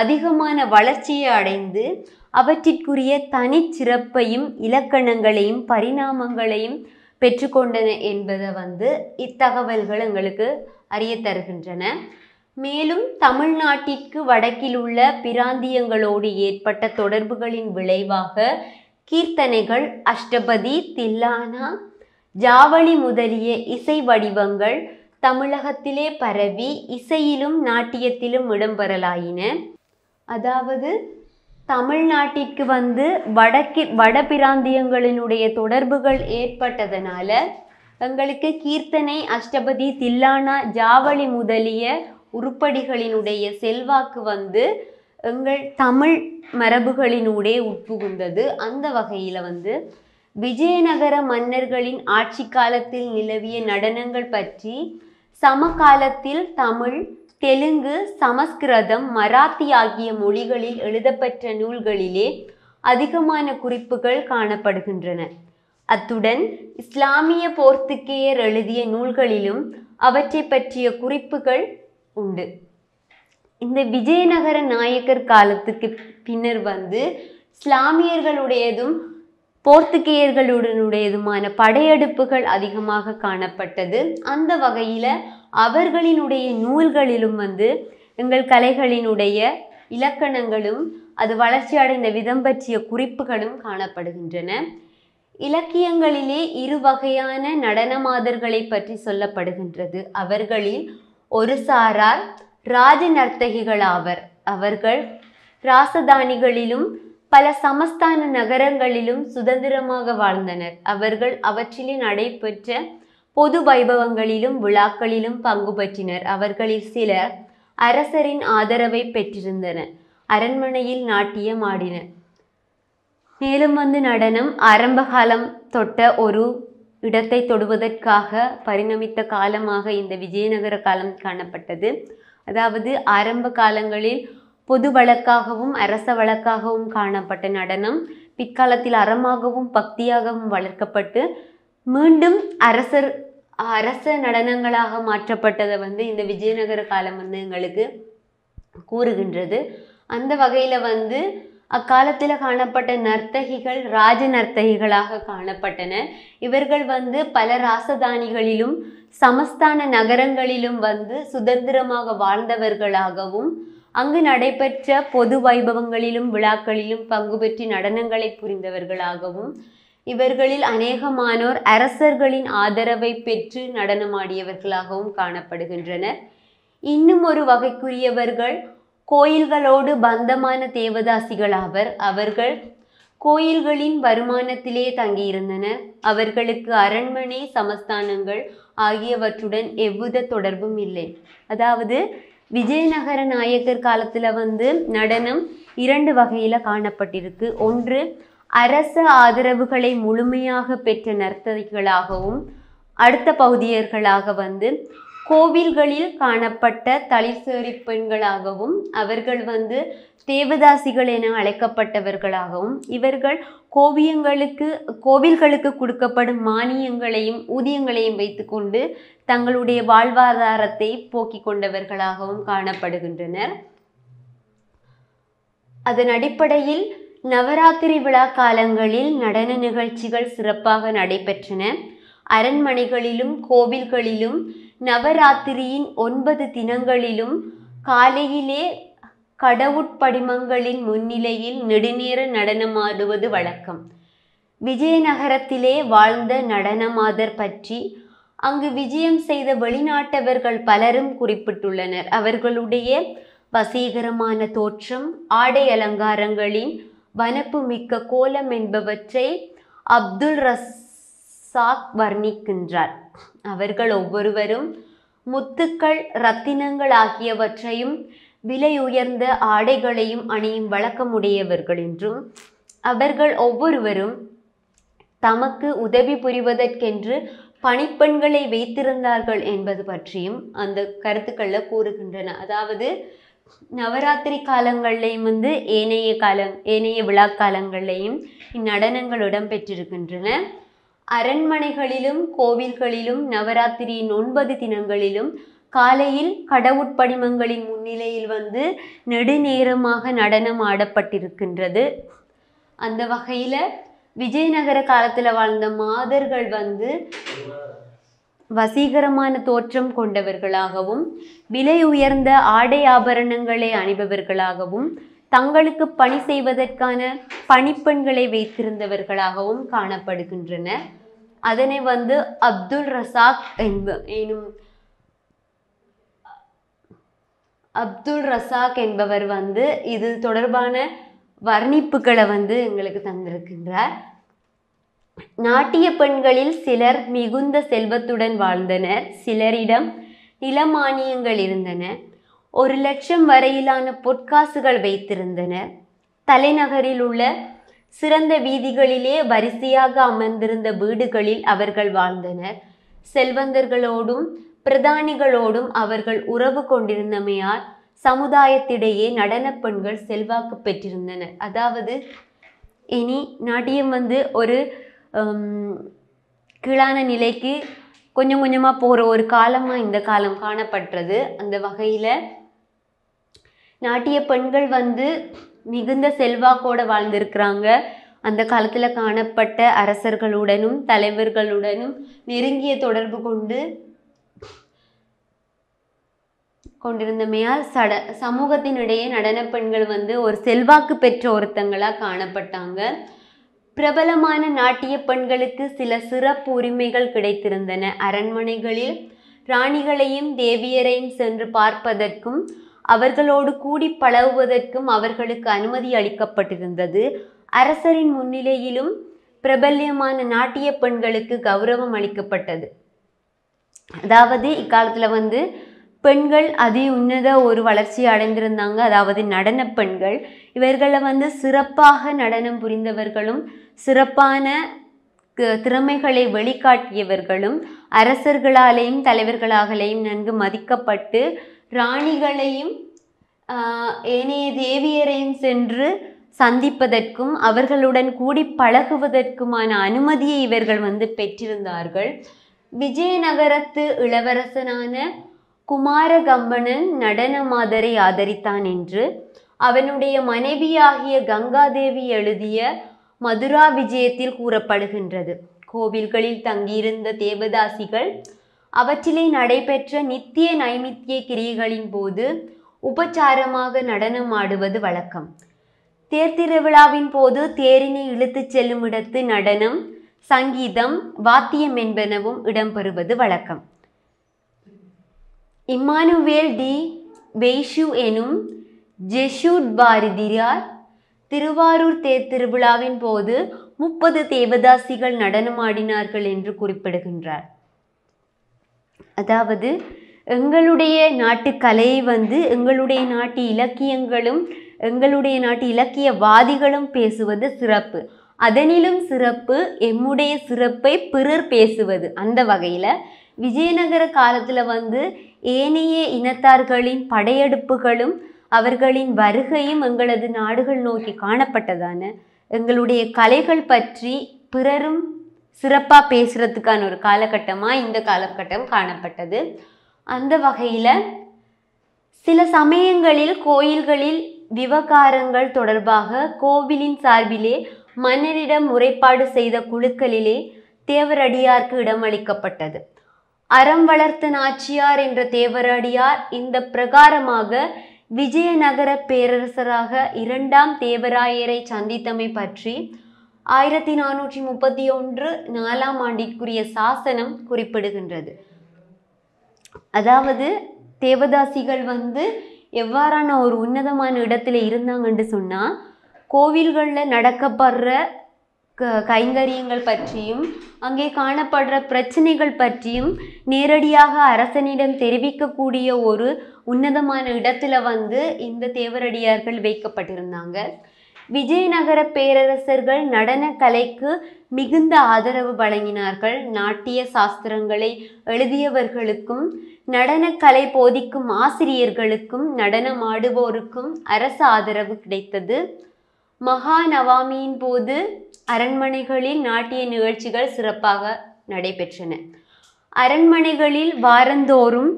அதிகமான வளர்ச்சியை அடைந்து அவற்றிற்குரிய தனிச்சிறப்பையும் இலக்கணங்களையும் பரிணாமங்களையும் பெற்றுக்கொண்டன என்பதை இத்தகவல்கள் எங்களுக்கு அறிய தருகின்றன. மேலும் தமிழ்நாட்டிற்கு வடக்கில் உள்ள பிராந்தியங்களோடு ஏற்பட்ட தொடர்புகளின் விளைவாக கீர்த்தனைகள், அஷ்டபதி, தில்லானா, ஜாவளி முதலிய இசை வடிவங்கள் தமிழகத்திலே பரவி இசையிலும் நாட்டியத்திலும் இடம்பெறலாயின. அதாவது தமிழ்நாட்டிற்கு வட பிராந்தியங்களினுடைய தொடர்புகள் ஏற்பட்டதனால எங்களுக்கு கீர்த்தனை, அஷ்டபதி, தில்லானா, ஜாவளி முதலிய உருப்படிகளினுடைய செல்வாக்கு எங்கள் தமிழ் மரபுகளினூடே உட்புகுந்தது. அந்த வகையில் விஜயநகர மன்னர்களின் ஆட்சி காலத்தில் நிலவிய நடனங்கள் பற்றி சமகாலத்தில் தமிழ், தெலுங்கு, சமஸ்கிருதம், மராத்தி ஆகிய மொழிகளில் எழுதப்பெற்ற நூல்களிலே அதிகமான குறிப்புகள் காணப்படுகின்றன. அத்துடன் இஸ்லாமிய போர்த்துகேயர் எழுதிய நூல்களிலும் அவற்றை பற்றிய குறிப்புகள் உண்டு. இந்த விஜயநகர நாயக்கர் காலத்துக்கு பின்னர் இஸ்லாமியர்களுடையதும் போர்த்துகேயர்களுடனுடையதுமான படையெடுப்புகள் அதிகமாக காணப்பட்டது. அந்த வகையில் அவர்களினுடைய நூல்களிலும் எங்கள் கலைகளினுடைய இலக்கணங்களும் அது வளர்ச்சி அடைந்த விதம் பற்றிய குறிப்புகளும் காணப்படுகின்றன. இலக்கியங்களிலே இரு வகையான நடனமாதர்களை பற்றி சொல்லப்படுகின்றது. அவர்களில் ஒரு சாரார் ராஜ நர்த்தகிகள் ஆவர். அவர்கள் ராசதானிகளிலும் பல சமஸ்தான நகரங்களிலும் சுதந்திரமாக வாழ்ந்தனர். அவர்கள் அவற்றிலே நடைபெற்ற பொது வைபவங்களிலும் விழாக்களிலும் பங்கு பற்றினர். அவர்களில் சிலர் அரசரின் ஆதரவை பெற்றிருந்தனர். அரண்மனையில் நாட்டியம் ஆடினர். மேலும் நடனம் ஆரம்ப காலம் தொட்ட ஒரு இடத்தை தொடுவதற்காக பரிணமித்த காலமாக இந்த விஜயநகர காலம் காணப்பட்டது. அதாவது ஆரம்ப காலங்களில் பொது வழக்காகவும் அரச வழக்காகவும் காணப்பட்ட நடனம் பிற்காலத்தில் அறமாகவும் பக்தியாகவும் வளர்க்கப்பட்டு மீண்டும் அரச நடனங்களாக மாற்றப்பட்டதை இந்த விஜயநகர காலம் எங்களுக்கு கூறுகின்றது. அந்த வகையில் அக்காலத்தில் காணப்பட்ட நர்த்தகிகள் ராஜ நர்த்தகிகளாக காணப்பட்டனர். இவர்கள் பல ராசதானிகளிலும் சமஸ்தான நகரங்களிலும் சுதந்திரமாக வாழ்ந்தவர்களாகவும் அங்கு நடைபெற்ற பொது வைபவங்களிலும் விழாக்களிலும் பங்கு பெற்று நடனங்களை புரிந்தவர்களாகவும் இவர்களில் அநேகமானோர் அரசர்களின் ஆதரவை பெற்று நடனமாடியவர்களாகவும் காணப்படுகின்றனர். இன்னும் ஒரு வகைக்குரியவர்கள் கோயில்களோடு பந்தமான தேவதாசிகள் ஆவர். அவர்கள் கோயில்களின் வருமானத்திலே தங்கியிருந்தனர். அவர்களுக்கு அரண்மனை சமஸ்தானங்கள் ஆகியவற்றுடன் எவ்வித தொடர்பும் இல்லை. அதாவது விஜயநகர நாயக்கர் காலத்தில் நடனம் 2 வகையில் காணப்பட்டிருக்கு. ஒன்று அரச ஆதரவுகளை முழுமையாக பெற்ற நர்த்தகிகளாகவும், அடுத்த பகுதியர்களாக கோவில்களில் காணப்பட்ட தளிர்சேரி பெண்களாகவும், அவர்கள் தேவதாசிகள் என அழைக்கப்பட்டவர்களாகவும், இவர்கள் கோவில்களுக்கு கொடுக்கப்படும் மானியங்களையும் ஊதியங்களையும் வைத்துக்கொண்டு தங்களுடைய வாழ்வாதாரத்தை போக்கிக் கொண்டவர்களாகவும் காணப்படுகின்றனர். அதன் அடிப்படையில் நவராத்திரி விழா காலங்களில் நடன நிகழ்ச்சிகள் சிறப்பாக நடைபெற்றன. அரண்மனைகளிலும் கோவில்களிலும் நவராத்திரியின் 9 தினங்களிலும் காலையிலே கடவுட்படிமங்களின் முன்னிலையில் நெடுநேர நடனமாடுவது வழக்கம். விஜயநகரத்திலே வாழ்ந்த நடனமாதர் பற்றி அங்கு விஜயம் செய்த வெளிநாட்டவர்கள் பலரும் குறிப்பிட்டுள்ளனர். அவர்களுடைய வசீகரமான தோற்றம், ஆடை அலங்காரங்களின் வனப்பு மிக்க கோலம் என்பவற்றை அப்துல் ரஸாக் வர்ணிக்கின்றார். அவர்கள் ஒவ்வொருவரும் முத்துக்கள், இரத்தினங்கள் ஆகியவற்றையும் விலை உயர்ந்த ஆடைகளையும் அணியும் வழக்கமுடையவர்கள் என்றும், அவர்கள் ஒவ்வொருவரும் தமக்கு உதவி புரிவதற்கென்று பணிப்பெண்களை வைத்திருந்தார்கள் என்பது பற்றியும் அந்த கருத்துக்களில் கூறுகின்றன. அதாவது நவராத்திரி காலங்கள்லையும் ஏனைய விழா காலங்கள்லையும் இந்நடனங்கள் இடம்பெற்றிருக்கின்றன. அரண்மனைகளிலும் கோவில்களிலும் நவராத்திரியின் 9 தினங்களிலும் காலையில் கடவுட்படிமங்களின் முன்னிலையில் நெடுநேரமாக நடனம் ஆடப்பட்டிருக்கின்றது. அந்த வகையில் விஜயநகர காலத்தில் வாழ்ந்த மாதர்கள் வசீகரமான தோற்றம் கொண்டவர்களாகவும், விலை உயர்ந்த ஆடை ஆபரணங்களை அணிபவர்களாகவும், தங்களுக்கு பணி செய்வதற்கான பணிப்பெண்களை வைத்திருந்தவர்களாகவும் காணப்படுகின்றனர். அதனை அப்துல் ரஸாக் என்பவர் இது தொடர்பான வர்ணிப்புகளை எங்களுக்கு தந்திருக்கின்றார். நாட்டிய பெண்களில் சிலர் மிகுந்த செல்வத்துடன் வாழ்ந்தனர். சிலரிடம் நிலமானியங்கள் இருந்தன. 1 லட்சம் வரையிலான பொற்காசுகள் வைத்திருந்தனர். தலைநகரில் உள்ள சிறந்த வீதிகளிலே வரிசையாக அமர்ந்திருந்த வீடுகளில் அவர்கள் வாழ்ந்தனர். செல்வந்தர்களோடும் பிரதானிகளோடும் அவர்கள் உறவு கொண்டிருந்தமையால் சமுதாயத்திடையே நடன பெண்கள் செல்வாக்கு பெற்றிருந்தனர். அதாவது இனி நாட்டியம் ஒரு கீழான நிலைக்கு கொஞ்சம் கொஞ்சமாக போகிற ஒரு காலமாக இந்த காலம் காணப்பட்டது. அந்த வகையில் நாட்டிய பெண்கள் மிகுந்த செல்வாக்கோடு வாழ்ந்திருக்கிறாங்க. அந்த காலத்தில் காணப்பட்ட அரசர்களுடனும் தலைவர்களுடனும் நெருங்கிய தொடர்பு கொண்டிருந்தமையால் சமூகத்தினிடையே நடன பெண்கள் ஒரு செல்வாக்கு பெற்ற ஒருத்தங்களாக காணப்பட்டாங்க. பிரபலமான நாட்டிய பெண்களுக்கு சில சிறப்பு உரிமைகள் கிடைத்திருந்தன. அரண்மனைகளில் ராணிகளையும் தேவியரையும் சென்று பார்ப்பதற்கும் அவர்களோடு கூடி பழகுவதற்கும் அவர்களுக்கு அனுமதி அளிக்கப்பட்டிருந்தது. அரசரின் முன்னிலையிலும் பிரபல்யமான நாட்டிய பெண்களுக்கு கௌரவம் அளிக்கப்பட்டது. அதாவது இக்காலத்தில் பெண்கள் அதி உன்னத ஒரு வளர்ச்சி அடைந்திருந்தாங்க. அதாவது நடன பெண்கள் இவர்களை சிறப்பாக நடனம் புரிந்தவர்களும் சிறப்பான திறமைகளை வெளிக்காட்டியவர்களும் அரசர்களாலேயும் தலைவர்களாலேயும் நன்கு மதிக்கப்பட்டு ராணிகளையும் ஏனைய தேவியரையும் சென்று சந்திப்பதற்கும் அவர்களுடன் கூடி பழகுவதற்குமான அனுமதியை இவர்கள் பெற்றிருந்தார்கள். விஜயநகரத்து இளவரசனான குமாரகம்பனன் நடனமாதரை ஆதரித்தான் என்று அவனுடைய மனைவியாகிய கங்காதேவி எழுதிய மதுரா விஜயத்தில் கூறப்படுகின்றது. கோவில்களில் தங்கியிருந்த தேவதாசிகள் அவற்றிலே நடைபெற்ற நித்திய நைமித்திய கிரியைகளின் போது உபச்சாரமாக நடனம் ஆடுவது வழக்கம். தேர் திருவிழாவின் போது தேரினை இழுத்துச் செல்லும் இடத்து நடனம், சங்கீதம், வாத்தியம் என்பனவும் இடம்பெறுவது வழக்கம். இம்மானுவேல் டி வெய்ஷு எனும் ஜெசூட் பாரதியார் திருவாரூர் தேர் திருவிழாவின் போது 30 தேவதாசிகள் நடனமாடினார்கள் என்று குறிப்பிடுகின்றார். அதாவது எங்களுடைய நாட்டு கலையை எங்களுடைய நாட்டு இலக்கியங்களும் எங்களுடைய நாட்டு இலக்கியவாதிகளும் பேசுவது சிறப்பு. அதனிலும் சிறப்பு எம்முடைய சிறப்பை பிறர் பேசுவது. அந்த வகையில் விஜயநகர காலத்தில் ஏனைய இனத்தார்களின் படையெடுப்புகளும் அவர்களின் வருகையும் எங்களது நாடுகள் நோக்கி காணப்பட்டதான எங்களுடைய கலைகள் பற்றி பிறரும் சிறப்பாக பேசுகிறதுக்கான ஒரு காலகட்டமாக இந்த காலகட்டம் காணப்பட்டது. அந்த வகையில் சில சமயங்களில் கோயில்களில் விவகாரங்கள் தொடர்பாக கோவிலின் சார்பிலே மன்னரிடம் முறைப்பாடு செய்த குழுக்களிலே தேவரடியாருக்கு இடமளிக்கப்பட்டது. அறம் வளர்த்த நாச்சியார் என்ற தேவரடியார் இந்த பிரகாரமாக விஜயநகர பேரரசராக 2ஆம் தேவராயரை சந்தித்தமை பற்றி 1431 4ஆம் ஆண்டிற்குரிய சாசனம் குறிப்பிடுகின்றது. அதாவது தேவதாசிகள் எவ்வாறான ஒரு உன்னதமான இடத்துல இருந்தாங்கன்னு சொன்னால் கோவில்களில் நடக்கப்படுற கைங்கரியங்கள் பற்றியும் அங்கே காணப்படுற பிரச்சனைகள் பற்றியும் நேரடியாக அரசனிடம் தெரிவிக்கக்கூடிய ஒரு உன்னதமான இடத்துல இந்த தேவரடியார்கள் வைக்கப்பட்டிருந்தாங்க. விஜயநகர பேரரசர்கள் நடன கலைக்கு மிகுந்த ஆதரவு வழங்கினார்கள். நாட்டிய சாஸ்திரங்களை எழுதியவர்களுக்கும் நடனக்கலை போதிக்கும் ஆசிரியர்களுக்கும் நடனமாடுவோருக்கும் அரசு ஆதரவு கிடைத்தது. மகாநவமியின் போது அரண்மனைகளில் நாட்டிய நிகழ்ச்சிகள் சிறப்பாக நடைபெற்றன. அரண்மனைகளில் வாரந்தோறும்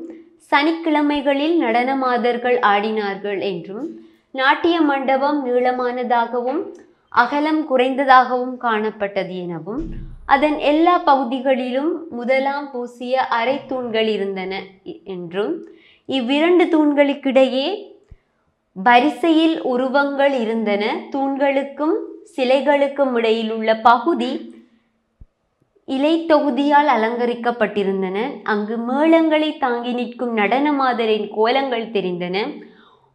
சனிக்கிழமைகளில் நடனமாதர்கள் ஆடினார்கள் என்றும் நாட்டிய மண்டபம் நீளமானதாகவும் அகலம் குறைந்ததாகவும் காணப்பட்டது எனவும் அதன் எல்லா பகுதிகளிலும் முதலாம் பூசிய அரை தூண்கள் இருந்தன என்றும் இவ்விரண்டு தூண்களுக்கிடையே வரிசையில் உருவங்கள் இருந்தன. தூண்களுக்கும் சிலைகளுக்கும் இடையில் உள்ள பகுதி இலை தொகுதியால் அலங்கரிக்கப்பட்டிருந்தன. அங்கு மேளங்களை தாங்கி நிற்கும் நடனமாதரின் கோலங்கள் தெரிந்தன.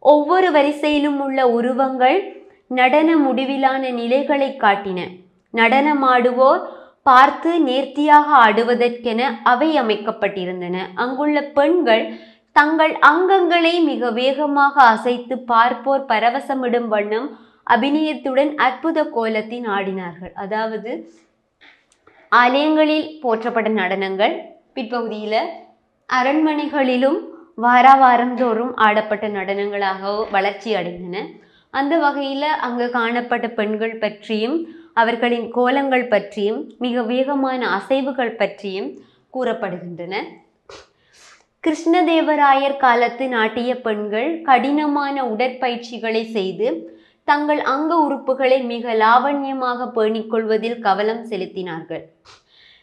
ஒவ்வொரு வரிசையிலும் உள்ள உருவங்கள் நடன முடிவிலான நிலைகளை காட்டின. நடனமாடுவோர் பார்த்து நேர்த்தியாக ஆடுவதற்கென அவை அமைக்கப்பட்டிருந்தன. அங்குள்ள பெண்கள் தங்கள் அங்கங்களை மிக வேகமாக அசைத்து பார்ப்போர் பரவசமிடும் வண்ணம் அபிநயத்துடன் அற்புத கோலத்தின் ஆடினார்கள். அதாவது ஆலயங்களில் போற்றப்பட்ட நடனங்கள் பிற்பகுதியில் அரண்மனைகளிலும் வாரந்தோறும் ஆடப்பட்ட நடனங்களாக வளர்ச்சி அடைந்தன. அந்த வகையில் அங்கு காணப்பட்ட பெண்கள் பற்றியும் அவர்களின் கோலங்கள் பற்றியும் மிக வேகமான அசைவுகள் பற்றியும் கூறப்படுகின்றன. கிருஷ்ணதேவராயர் காலத்து நாட்டிய பெண்கள் கடினமான உடற்பயிற்சிகளை செய்து தங்கள் அங்க உறுப்புகளை மிக லாவண்யமாக பேணிக்கொள்வதில் கவனம் செலுத்தினார்கள்.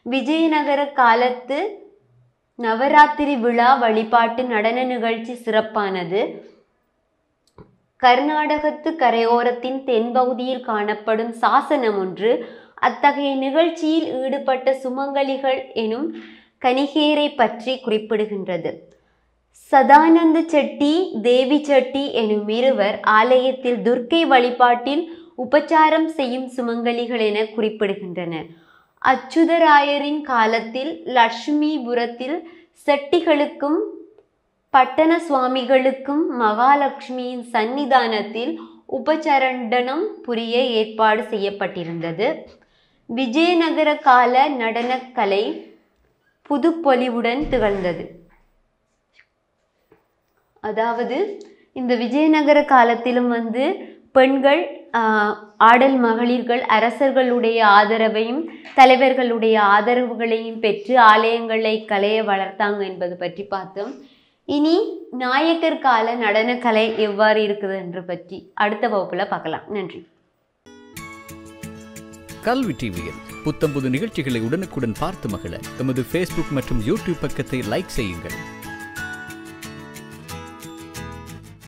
விஜயநகர காலத்து நவராத்திரி விழா வழிபாட்டு நடன நிகழ்ச்சி சிறப்பானது. கர்நாடகத்து கரையோரத்தின் தென்பகுதியில் காணப்படும் சாசனம் ஒன்று அத்தகைய நிகழ்ச்சியில் ஈடுபட்ட சுமங்கலிகள் எனும் கணிகேரை பற்றி குறிப்பிடுகின்றது. சதானந்த செட்டி, தேவி செட்டி எனும் இருவர் ஆலயத்தில் துர்க்கை வழிபாட்டில் உபச்சாரம் செய்யும் சுமங்கலிகள் என குறிப்பிடுகின்றனர். அச்சுதராயரின் காலத்தில் லட்சுமிபுரத்தில் செட்டிகளுக்கும் பட்டண சுவாமிகளுக்கும் மகாலட்சுமியின் சன்னிதானத்தில் உபசரண்டனம் புரிய ஏற்பாடு செய்யப்பட்டிருந்தது. விஜயநகர கால நடனக்கலை புதுப்பொலிவுடன் திகழ்ந்தது. அதாவது இந்த விஜயநகர காலத்திலும் பெண்கள் ஆடல் மகளிர்கள் அரசர்களுடைய ஆதரவையும் தலைவர்களுடைய ஆதரவுகளையும் பெற்று ஆலயங்களை கலையை வளர்த்தாங்க என்பது பற்றி பார்த்தோம். இனி நாயக்கர் கால நடனக்கலை எவ்வாறு இருக்குது என்று பற்றி அடுத்த வகுப்புல பார்க்கலாம். நன்றி. கல்வி டிவியில் புத்தம்புது நிகழ்ச்சிகளை உடனுக்குடன் பார்த்து மகிழ எமது Facebook மற்றும் YouTube பக்கத்தை லைக் செய்யுங்கள்.